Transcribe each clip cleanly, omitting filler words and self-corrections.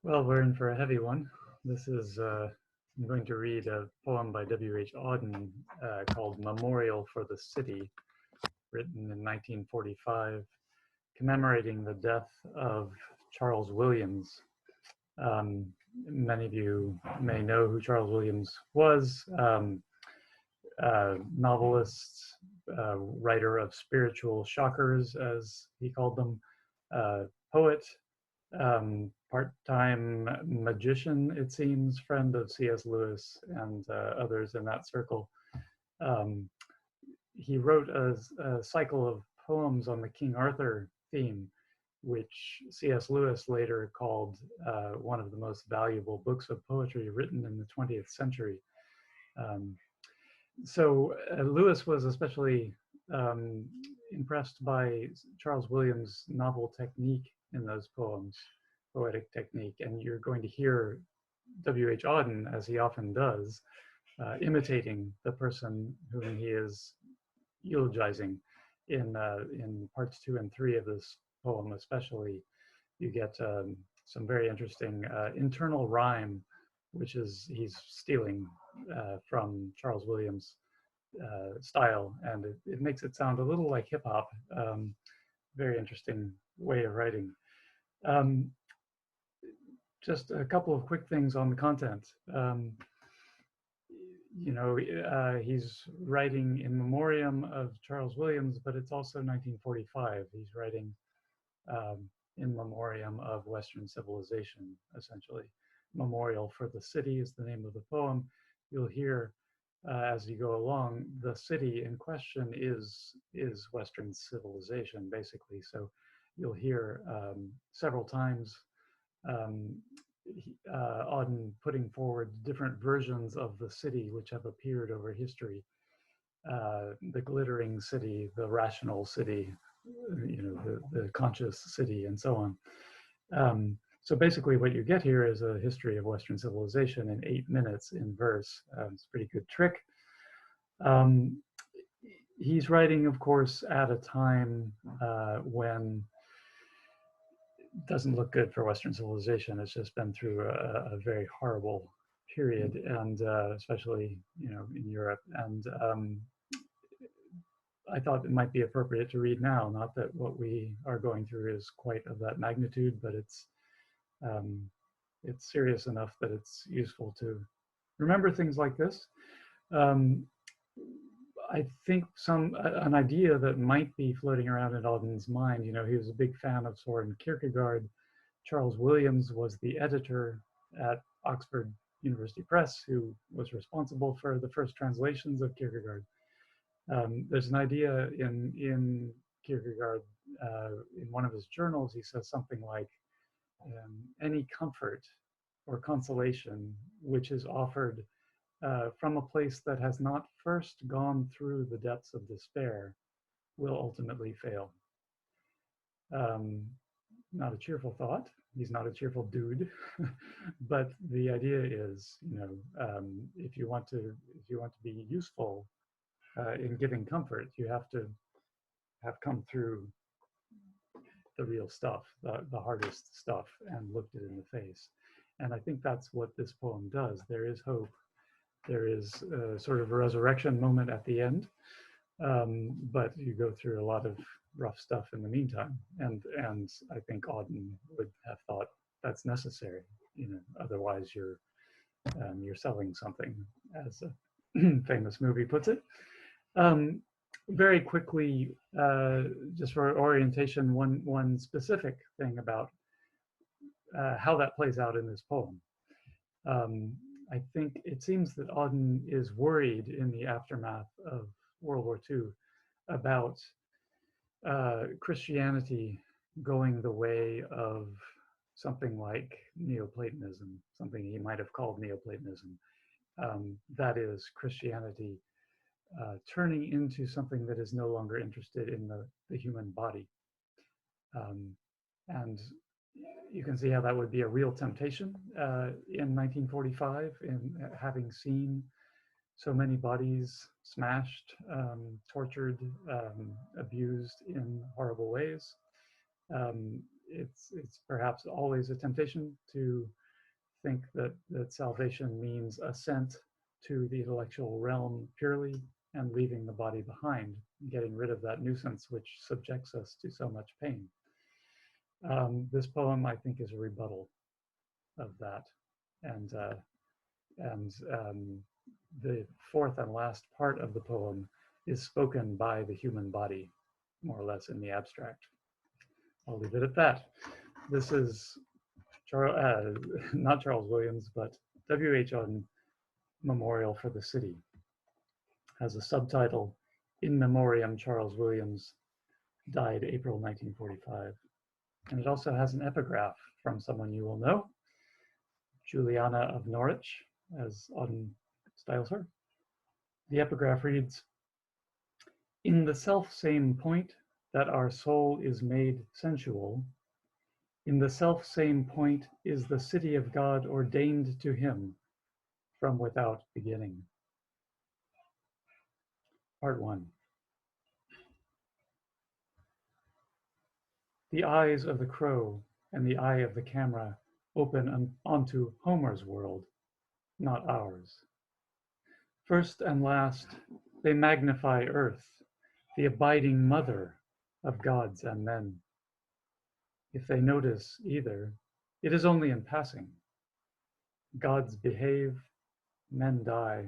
Well, we're in for a heavy one. This is, I'm going to read a poem by W.H. Auden called Memorial for the City, written in 1945, commemorating the death of Charles Williams. Um, Many of you may know who Charles Williams was, novelist, writer of spiritual shockers, as he called them, poet, part-time magician, it seems, friend of C.S. Lewis and others in that circle. Um, he wrote a cycle of poems on the King Arthur theme, which C.S. Lewis later called one of the most valuable books of poetry written in the 20th century. Um, so Lewis was especially um, impressed by Charles Williams' novel technique in those poems, poetic technique, and you're going to hear W.H. Auden, as he often does, imitating the person whom he is eulogizing in parts 2 and 3 of this poem. Especially, you get some very interesting internal rhyme, which is he's stealing from Charles Williams' style, and it makes it sound a little like hip hop. Very interesting way of writing. Um, just a couple of quick things on the content. He's writing in memoriam of Charles Williams, but it's also 1945. He's writing in memoriam of Western civilization, essentially. Memorial for the City is the name of the poem. You'll hear as you go along, the city in question is Western civilization, basically. So you'll hear several times um, Auden putting forward different versions of the city which have appeared over history. The glittering city, the rational city, the conscious city, and so on. So basically what you get here is a history of Western civilization in 8 minutes in verse. It's a pretty good trick. Um, he's writing, of course, at a time when it doesn't look good for Western civilization. It's just been through a very horrible period, and especially, in Europe. And I thought it might be appropriate to read now. Not that what we are going through is quite of that magnitude, but um, it's serious enough that it's useful to remember things like this. Um, I think an idea that might be floating around in Auden's mind. He was a big fan of Soren Kierkegaard. Charles Williams was the editor at Oxford University Press, who was responsible for the first translations of Kierkegaard. There's an idea in Kierkegaard, in one of his journals, he says something like, any comfort or consolation which is offered from a place that has not first gone through the depths of despair will ultimately fail. Um, Not a cheerful thought. He's not a cheerful dude, but the idea is, if you want to be useful in giving comfort, you have to have come through the real stuff, the hardest stuff, and looked it in the face. And I think that's what this poem does. There is hope. There is sort of a resurrection moment at the end, but you go through a lot of rough stuff in the meantime. And I think Auden would have thought that's necessary. Otherwise you're selling something, as a famous movie puts it. Um, Very quickly, just for orientation, one specific thing about how that plays out in this poem. Um, I think it seems that Auden is worried in the aftermath of World War II about Christianity going the way of something like Neoplatonism, something he might have called Neoplatonism. That is, Christianity turning into something that is no longer interested in the human body. Um, and you can see how that would be a real temptation in 1945, in having seen so many bodies smashed, tortured, abused in horrible ways. it's perhaps always a temptation to think that salvation means ascent to the intellectual realm purely and leaving the body behind, getting rid of that nuisance which subjects us to so much pain. This poem, I think, is a rebuttal of that, and the fourth and last part of the poem is spoken by the human body, more or less in the abstract. I'll leave it at that. This is not Charles Williams, but W.H. Auden, Memorial for the City. Has a subtitle, In Memoriam Charles Williams, died April 1945. And it also has an epigraph from someone you will know, Juliana of Norwich, as Auden styles her. The epigraph reads, in the self-same point that our soul is made sensual, in the self-same point is the city of God ordained to him from without beginning. Part 1. The eyes of the crow and the eye of the camera open onto Homer's world, not ours. First and last, they magnify earth, the abiding mother of gods and men. If they notice either, it is only in passing. Gods behave, men die.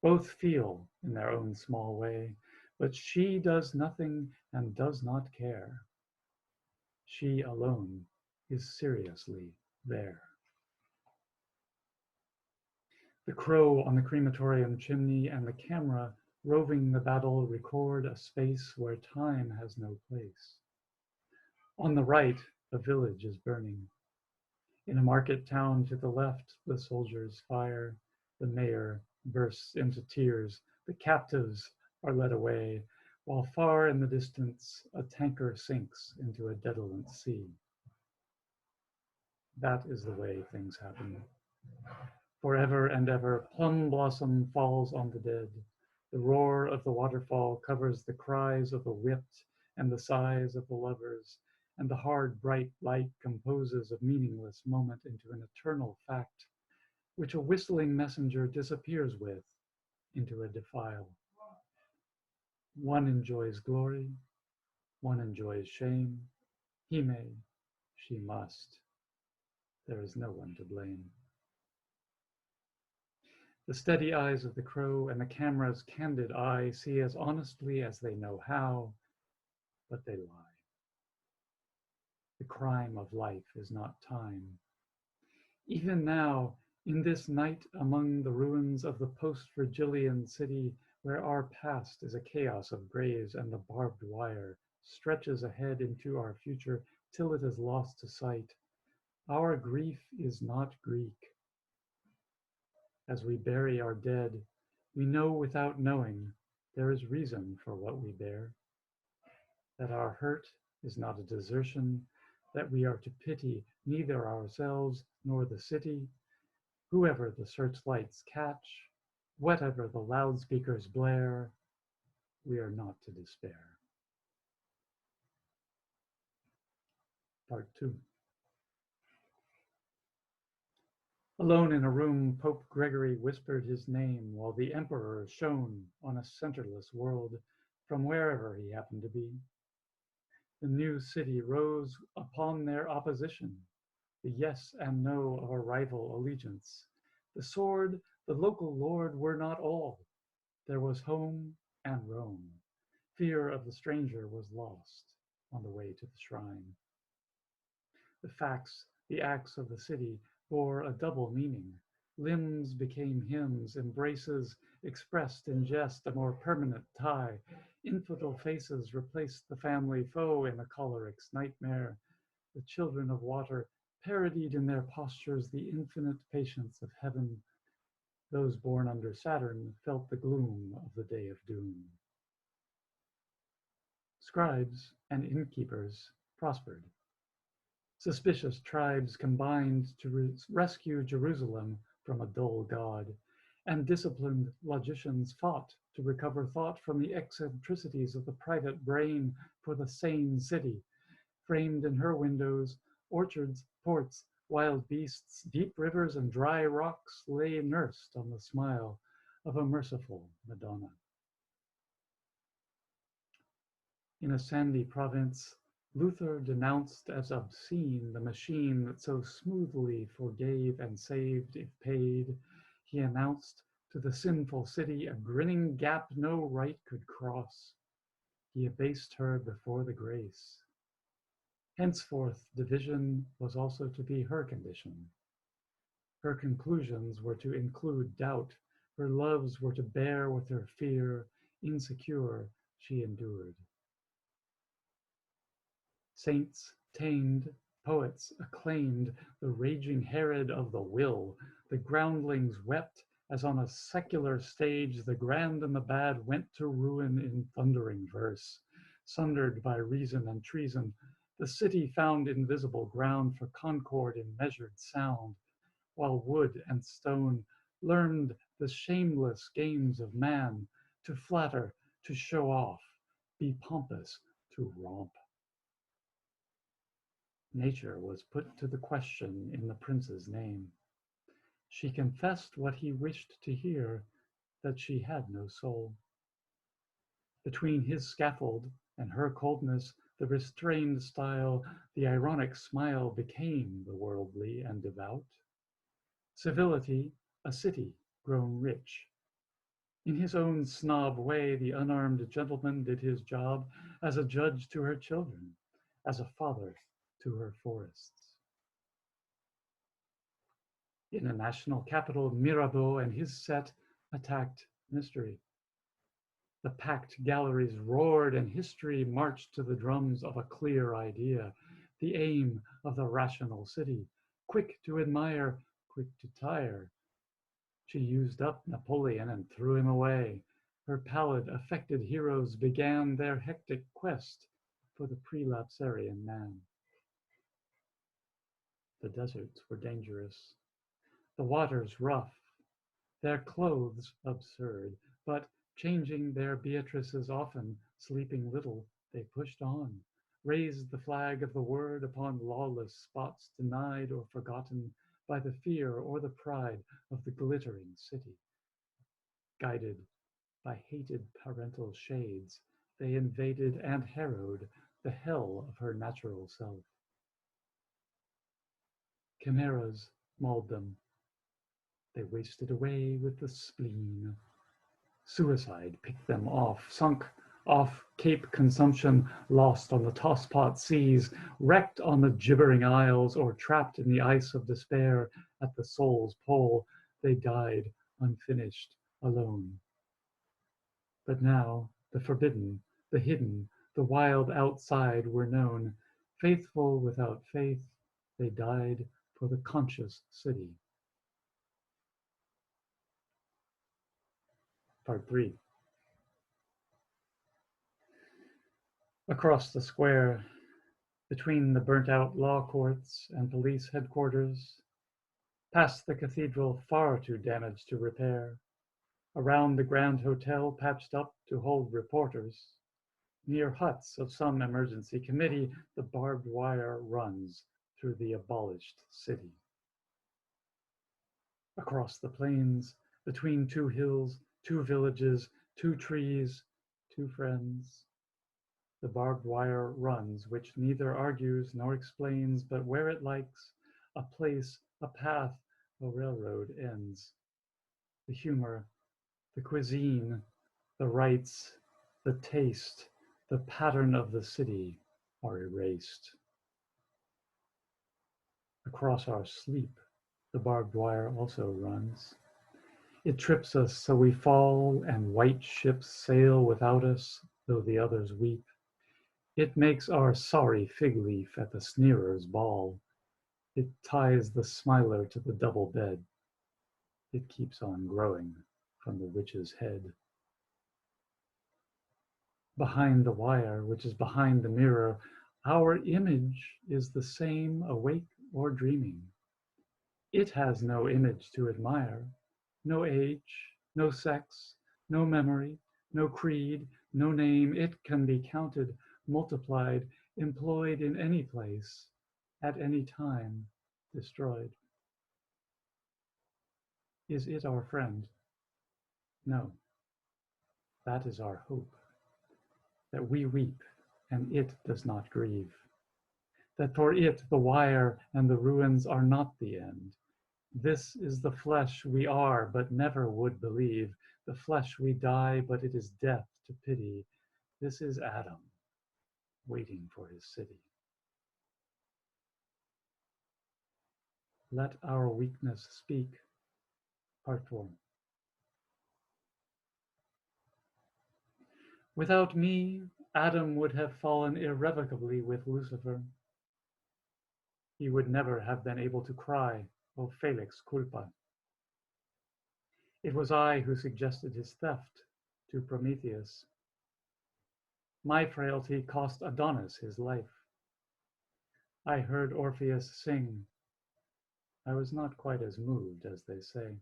Both feel in their own small way, but she does nothing and does not care. She alone is seriously there. The crow on the crematorium chimney and the camera roving the battle record a space where time has no place. On the right, a village is burning. In a market town to the left, the soldiers fire. The mayor bursts into tears. The captives are led away, while far in the distance, a tanker sinks into a desolate sea. That is the way things happen. Forever and ever, plum blossom falls on the dead. The roar of the waterfall covers the cries of the whipped and the sighs of the lovers, and the hard, bright light composes a meaningless moment into an eternal fact, which a whistling messenger disappears with into a defile. One enjoys glory, one enjoys shame. He may, she must. There is no one to blame. The steady eyes of the crow and the camera's candid eye see as honestly as they know how, but they lie. The crime of life is not time. Even now, in this night among the ruins of the post-Virgilian city, where our past is a chaos of graves and the barbed wire stretches ahead into our future till it is lost to sight, our grief is not Greek. As we bury our dead, we know without knowing there is reason for what we bear, that our hurt is not a desertion, that we are to pity neither ourselves nor the city, whoever the searchlights catch, whatever the loudspeakers blare, we are not to despair. Part 2. Alone in a room, Pope Gregory whispered his name while the emperor shone on a centerless world from wherever he happened to be. The new city rose upon their opposition, the yes and no of a rival allegiance. The sword, the local lord were not all. There was home and Rome. Fear of the stranger was lost on the way to the shrine. The facts, the acts of the city bore a double meaning. Limbs became hymns, embraces expressed in jest a more permanent tie. Infidel faces replaced the family foe in a choleric's nightmare. The children of water parodied in their postures the infinite patience of heaven. Those born under Saturn felt the gloom of the day of doom. Scribes and innkeepers prospered. Suspicious tribes combined to rescue Jerusalem from a dull god, and disciplined logicians fought to recover thought from the eccentricities of the private brain for the sane city. framed in her windows, orchards, ports, wild beasts, deep rivers, and dry rocks lay nursed on the smile of a merciful Madonna. In a sandy province, Luther denounced as obscene the machine that so smoothly forgave and saved if paid. He announced to the sinful city a grinning gap no right could cross. He abased her before the grace. Henceforth, division was also to be her condition. Her conclusions were to include doubt. Her loves were to bear with her fear. Insecure, she endured. Saints tamed, poets acclaimed, the raging Herod of the will. The groundlings wept as on a secular stage the grand and the bad went to ruin in thundering verse. Sundered by reason and treason, the city found invisible ground for concord in measured sound, while wood and stone learned the shameless games of man, to flatter, to show off, be pompous, to romp. Nature was put to the question in the prince's name. She confessed what he wished to hear, that she had no soul. Between his scaffold and her coldness, the restrained style, the ironic smile became the worldly and devout. Civility, a city grown rich. In his own snob way, the unarmed gentleman did his job as a judge to her children, as a father to her forests. In a national capital, Mirabeau and his set attacked mystery. The packed galleries roared and history marched to the drums of a clear idea, the aim of the rational city, quick to admire, quick to tire. She used up Napoleon and threw him away. Her pallid, affected heroes began their hectic quest for the prelapsarian man. The deserts were dangerous, the waters rough, their clothes absurd, but changing their Beatrices often, sleeping little, they pushed on, raised the flag of the word upon lawless spots denied or forgotten by the fear or the pride of the glittering city. Guided by hated parental shades, they invaded and harrowed the hell of her natural self. Chimeras mauled them. They wasted away with the spleen. Suicide picked them off, sunk off Cape Consumption, lost on the tosspot seas, wrecked on the gibbering isles, or trapped in the ice of despair at the soul's pole. They died unfinished, alone. But now the forbidden, the hidden, the wild outside were known. Faithful without faith, they died for the conscious city. Part 3. Across the square, between the burnt-out law courts and police headquarters, past the cathedral far too damaged to repair, around the Grand Hotel patched up to hold reporters, near huts of some emergency committee, the barbed wire runs through the abolished city. Across the plains, between two hills, two villages, two trees, two friends, the barbed wire runs, which neither argues nor explains, but where it likes, a place, a path, a railroad ends. The humor, the cuisine, the rites, the taste, the pattern of the city are erased. Across our sleep, the barbed wire also runs. It trips us so we fall, and white ships sail without us, though the others weep. It makes our sorry fig leaf at the sneerer's ball. It ties the smiler to the double bed. It keeps on growing from the witch's head. Behind the wire, which is behind the mirror, our image is the same, awake or dreaming. It has no image to admire, no age, no sex, no memory, no creed, no name. It can be counted, multiplied, employed in any place, at any time, destroyed. Is it our friend? No, that is our hope, that we weep and it does not grieve, that for it the wire and the ruins are not the end. This is the flesh we are, but never would believe, the flesh we die, but it is death to pity. This is Adam, waiting for his city. Let our weakness speak. Part 4. Without me, Adam would have fallen irrevocably with Lucifer. He would never have been able to cry, O Felix culpa. It was I who suggested his theft to Prometheus. My frailty cost Adonis his life. I heard Orpheus sing. I was not quite as moved as they say.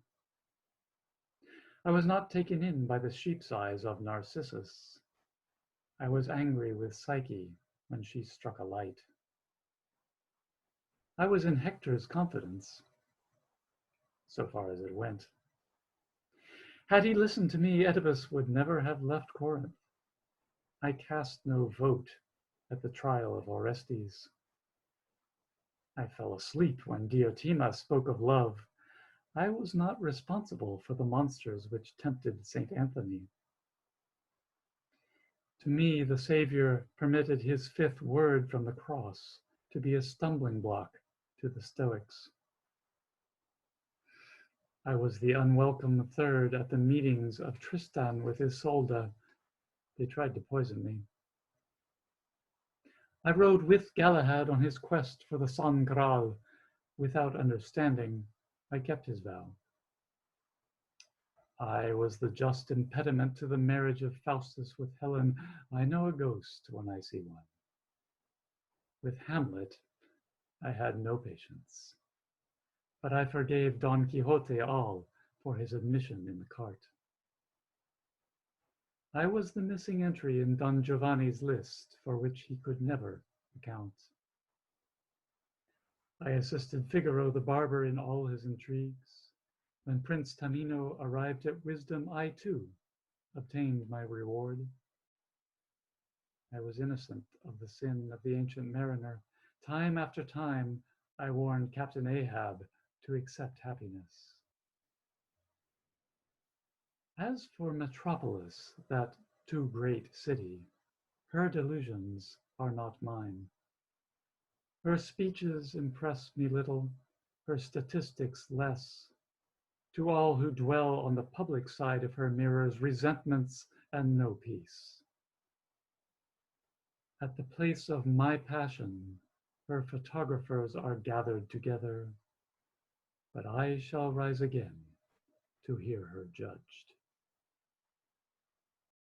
I was not taken in by the sheep's eyes of Narcissus. I was angry with Psyche when she struck a light. I was in Hector's confidence, so far as it went. Had he listened to me, Oedipus would never have left Corinth. I cast no vote at the trial of Orestes. I fell asleep when Diotima spoke of love. I was not responsible for the monsters which tempted St. Anthony. To me, the Savior permitted his fifth word from the cross to be a stumbling block to the Stoics. I was the unwelcome third at the meetings of Tristan with Isolde. They tried to poison me. I rode with Galahad on his quest for the San Graal. Without understanding, I kept his vow. I was the just impediment to the marriage of Faustus with Helen. I know a ghost when I see one. With Hamlet, I had no patience, but I forgave Don Quixote all for his admission in the cart. I was the missing entry in Don Giovanni's list for which he could never account. I assisted Figaro the barber in all his intrigues. When Prince Tamino arrived at wisdom, I too obtained my reward. I was innocent of the sin of the ancient mariner. Time after time, I warned Captain Ahab to accept happiness. As for Metropolis, that too great city, her delusions are not mine. Her speeches impress me little, her statistics less. To all who dwell on the public side of her mirrors, resentments and no peace. At the place of my passion, her photographers are gathered together, but I shall rise again to hear her judged.